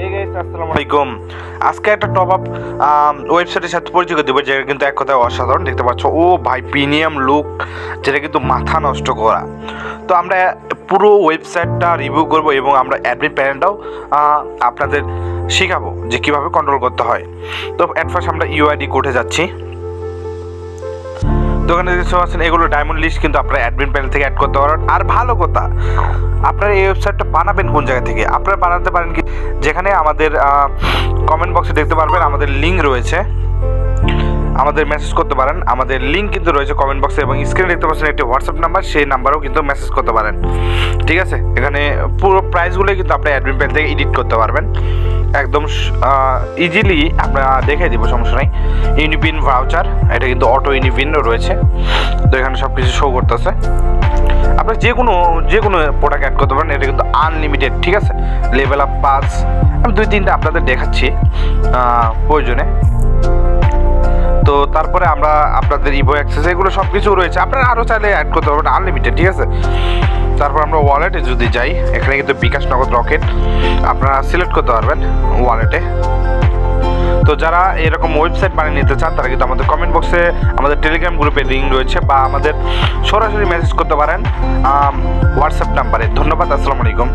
এই গাইস আসসালামু আলাইকুম। আজকে একটা টপ আপ ওয়েবসাইটের সাথে পরিচয় দেবো, যেটা কিন্তু এক কথায় অসাধারণ। দেখতে পাচ্ছ, ও ভাই, প্রিমিয়াম লুক, যেটা কিন্তু মাথা নষ্ট করা। তো আমরা পুরো ওয়েবসাইটটা রিভিউ করব এবং আমরা অ্যাডমিন প্যানেলটাও আপনাদের শেখাবো যে কীভাবে কন্ট্রোল করতে হয়। তো অ্যাট ফার্স্ট আমরা ইউআইডি কোডে যাচ্ছি। দোকানে দেখতে পাচ্ছেন এগুলো ডায়মন্ড লিস্ট, কিন্তু আপনারা অ্যাডমিন প্যানেল থেকে অ্যাড করতে পারেন। আর ভালো কথা, আপনারা এই ওয়েবসাইটটা বানাবেন কোন জায়গা থেকে? আপনারা বানাতে পারেন কি, যেখানে আমাদের কমেন্ট বক্সে দেখতে পারবেন আমাদের লিঙ্ক রয়েছে, আমাদের মেসেজ করতে পারেন। আমাদের লিঙ্ক কিন্তু রয়েছে কমেন্ট বক্সে, এবং স্ক্রিনে দেখতে পাচ্ছেন একটি হোয়াটসঅ্যাপ নাম্বার, সেই নাম্বারেও কিন্তু মেসেজ করতে পারেন। ঠিক আছে, এখানে পুরো প্রাইসগুলোই কিন্তু আপনি অ্যাডমিন প্যানেল থেকে এডিট করতে পারবেন একদম ইজিলি। আমরা দেখে দিব, সমস্যা নেই। ইউনিপিন ভাউচার, এটা কিন্তু অটো ইউনিপিন রয়েছে, তো এখানে সব কিছু শো করতেছে। আপনার যে কোনো প্রোডাক্ট অ্যাড করতে পারেন, এটা কিন্তু আনলিমিটেড। ঠিক আছে, লেভেল আপ পাস আমি 2-3টা আপনাদের দেখাচ্ছি প্রয়োজনে। তো তারপরে আমরা আপনাদের ইভো অ্যাক্সেস এগুলো সব কিছু রয়েছে, আপনারা আরও চাইলে অ্যাড করতে পারবেন আনলিমিটেড। ঠিক আছে, তারপর আমরা ওয়ালেটে যদি যাই, এখানে কিন্তু বিকাশ, নগদ, রকেট আপনারা সিলেক্ট করতে পারবেন ওয়ালেটে। তো যারা এরকম ওয়েবসাইট বানিয়ে নিতে চান, তারা কিন্তু আমাদের কমেন্ট বক্সে আমাদের টেলিগ্রাম গ্রুপের লিঙ্ক রয়েছে, বা আমাদের সরাসরি মেসেজ করতে পারেন হোয়াটসঅ্যাপ নাম্বারে। ধন্যবাদ, আসসালামু আলাইকুম।